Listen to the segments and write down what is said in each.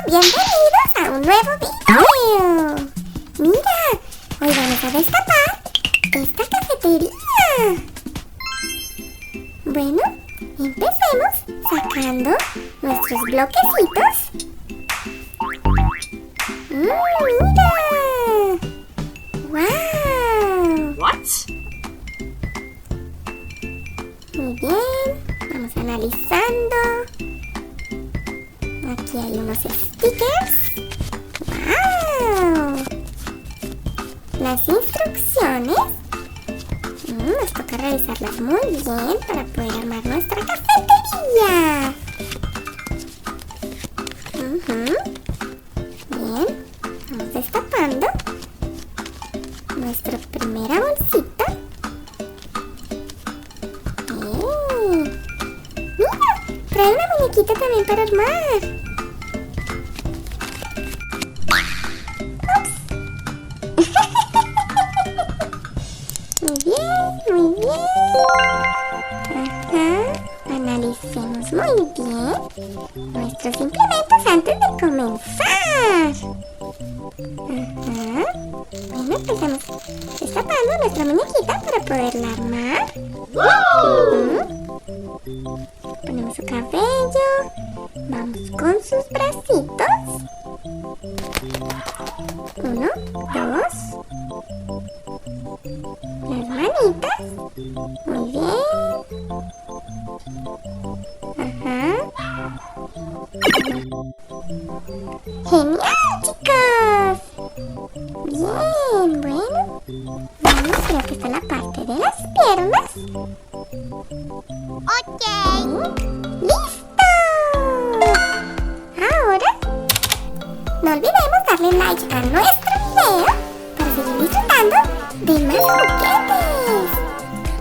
Bienvenidos a un nuevo video. Mira, hoy vamos a destapar esta cafetería. Bueno, empecemos sacando nuestros bloquecitos. ¡Mira! ¡Wow! What? Muy bien, vamos analizando. Aquí hay unos stickers. ¡Wow! Las instrucciones. Nos toca revisarlas muy bien para poder armar nuestra cafetería. Bien, vamos destapando nuestra primera bolsita. ¡Mira! Trae una muñequita también para armar. Muy bien, muy bien. Analicemos muy bien nuestros implementos antes de comenzar. Bueno, empezamos destapando nuestra muñequita para poderla armar. Ponemos su cabello. Vamos con sus bracitos. 1, 2. Las manitas. Muy bien. Genial, chicos. Bien, bueno. Creo que está la parte de las piernas. Ok. ¡Listo! Ahora, no olvidemos darle like a nuestro video para seguir disfrutando de más juguetes.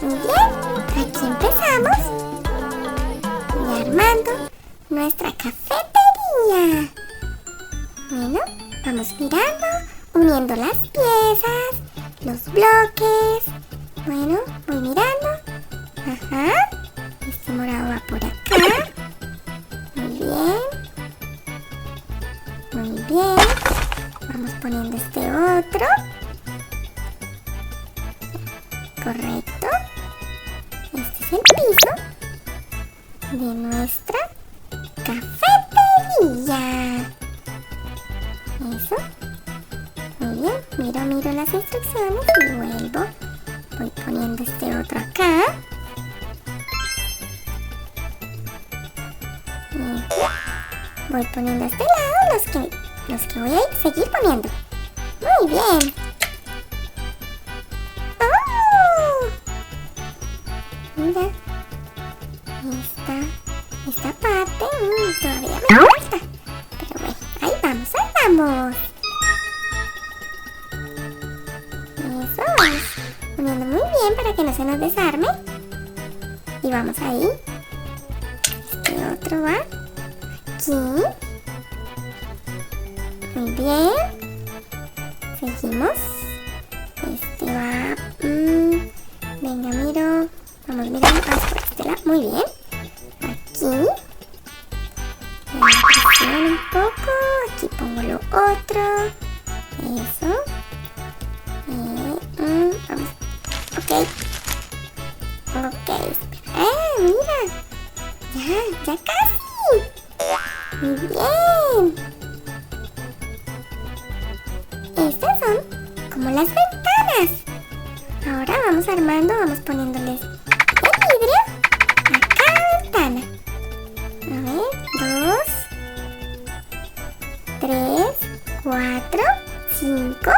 Muy bien, aquí empezamos y armando nuestra cafetería. Bueno, vamos mirando, uniendo las piezas, los bloques. Bueno, voy mirando. Este morado va por acá. Muy bien. Muy bien. Vamos poniendo este otro. Correcto. Este es el piso de nuestra cafetería. Eso. Muy bien. Miro las instrucciones y vuelvo. Voy poniendo este otro acá. Eso. Voy poniendo a este lado los que voy a seguir poniendo. Muy bien. Mira, esta parte todavía me falta, pero bueno, ahí vamos. Eso, vamos poniendo muy bien para que no se nos desarme. Y vamos ahí. Este otro va aquí. Muy bien. Seguimos. Este va. Venga, miro. Vamos mirando por este lado. Muy bien. Aquí. Presiono un poco. Aquí pongo lo otro. Eso. Vamos. Ok. Mira. Ya casi. Muy bien. Estas son como las ventanas. Ahora vamos armando, vamos poniéndoles el vidrio a cada ventana. A ver, 2, 3, 4, 5,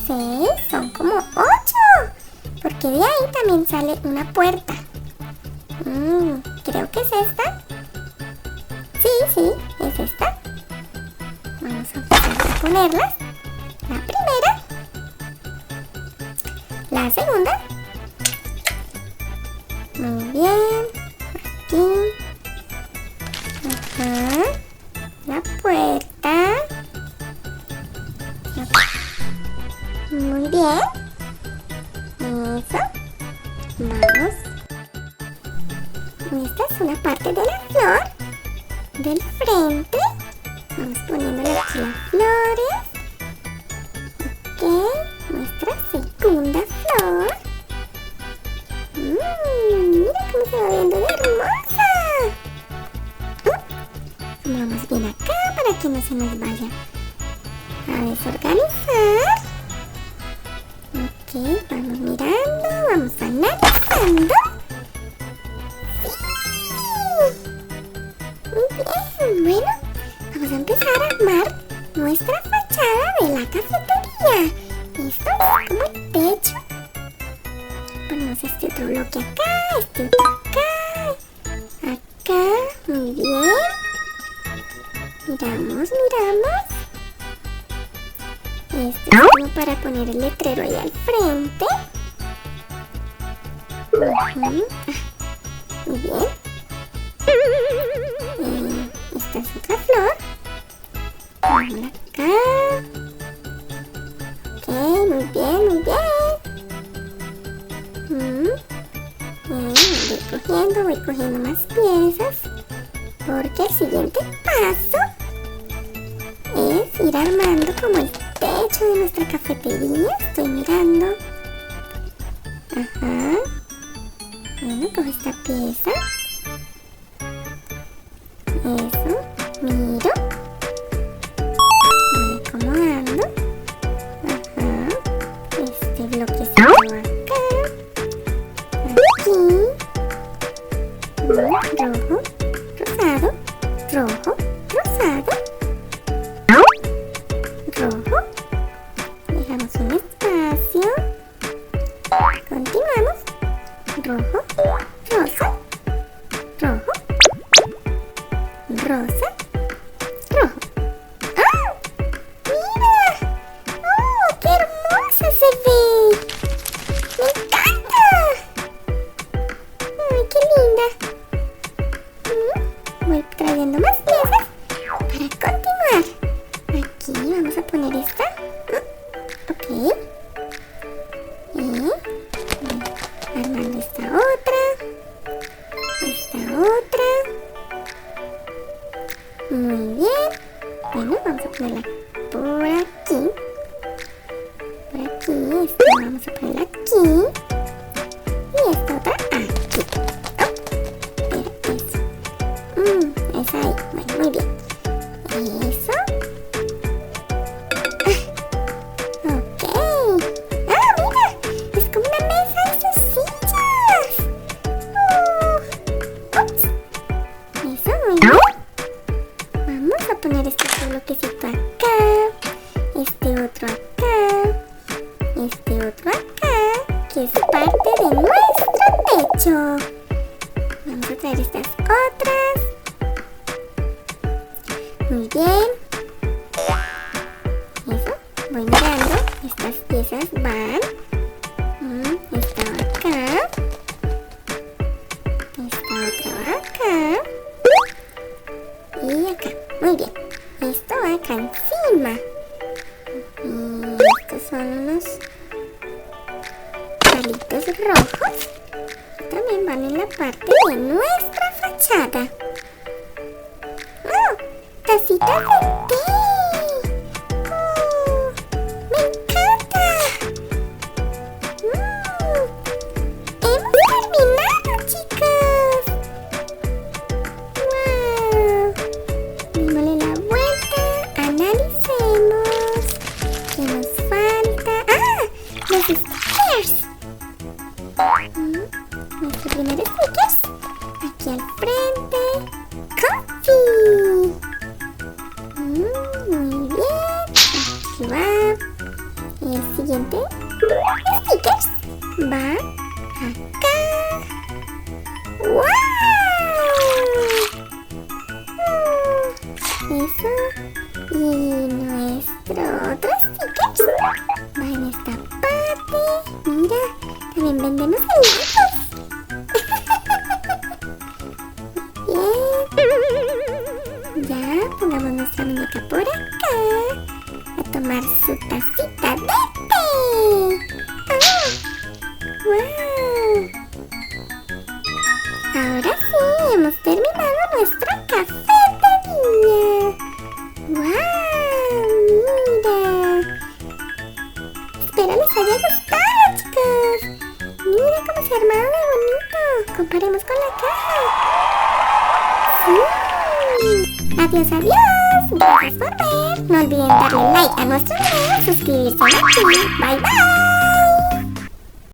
6, son como 8. Porque de ahí también sale una puerta. Creo que es esta. Sí, es esta. Vamos a empezar a ponerlas. La primera. La segunda. Muy bien. Aquí. La puerta. Muy bien. Eso. Vamos. Esta es una parte de la flor. del frente. Vamos poniéndole aquí las flores. Ok, nuestra segunda flor. Mira cómo se va viendo de hermosa. Vamos bien acá para que no se nos vaya a desorganizar. Ok, vamos mirando, vamos analizando. Muy bien, bueno, vamos a empezar a armar nuestra fachada de la cafetería. Esto es como el techo. Ponemos este otro bloque acá, este otro acá, acá, muy bien. Miramos. Esto es como para poner el letrero ahí al frente. Muy bien. Esta es otra flor. Vamos acá. Ok, muy bien. Voy cogiendo más piezas. Porque el siguiente paso es ir armando como el techo de nuestra cafetería. Estoy mirando. Ajá. Bueno, cojo esta pieza. Eso. Miro. Voy acomodando. Ajá. Este bloquecito acá. Aquí. Rojo. Rosado. Rojo. Rosado. Rojo. Dejamos un espacio. Continuamos. Rojo. Rosa. Rojo. Rosa. Rojo. ¡Ah! ¡Mira! ¡Oh, qué hermosa se ve! ¡Me encanta! ¡Ay, qué linda! Voy trayendo más piezas para continuar. Aquí vamos a poner esta. Ok. Y armando esta otra. Muy bien. Bueno, vamos a ponerla por aquí. Esta vamos a ponerla aquí. Y esta otra aquí. Espera, eso. Esa ahí. Bueno, muy bien. Eso. Ok. ¡Ah, mira! Es como una mesa y sus sillas. Ups. Eso, muy bien. Vamos a poner este otro bloquecito acá. Este otro acá. Este otro acá. Que es parte de nuestro techo. Vamos a traer estas otras. Muy bien. Eso. Voy mirando. Estas piezas van. Esta va acá. Esta otra va acá. Y acá. Muy bien. Esto va acá encima. Y estos son unos palitos rojos. Que también van en la parte de nuestra fachada. ¡Oh! ¡Tacitas de té! ¡Oh! ¡Me encanta! ¡Hemos terminado, chicos! ¡Wow! Démosle la vuelta, analicemos. ¿Qué nos falta? ¡Ah! ¡Los stickers! Nuestro primer stickers. Aquí al frente. ¡Coffee! Muy bien. Aquí va. Y el siguiente stickers va acá. ¡Wow! Eso. Y nuestro otro stickers va en esta parte. Mira, también vendemos alimentos. Bien. Ya pongamos nuestra muñeca por acá a tomar su tacita de té. ¡Wow! Ahora sí, hemos terminado nuestra cafetería. armado de bonito. Comparemos con la caja. Adiós, adiós. Gracias por ver. No olviden darle like a nuestro video, suscribirse aquí. Bye, bye.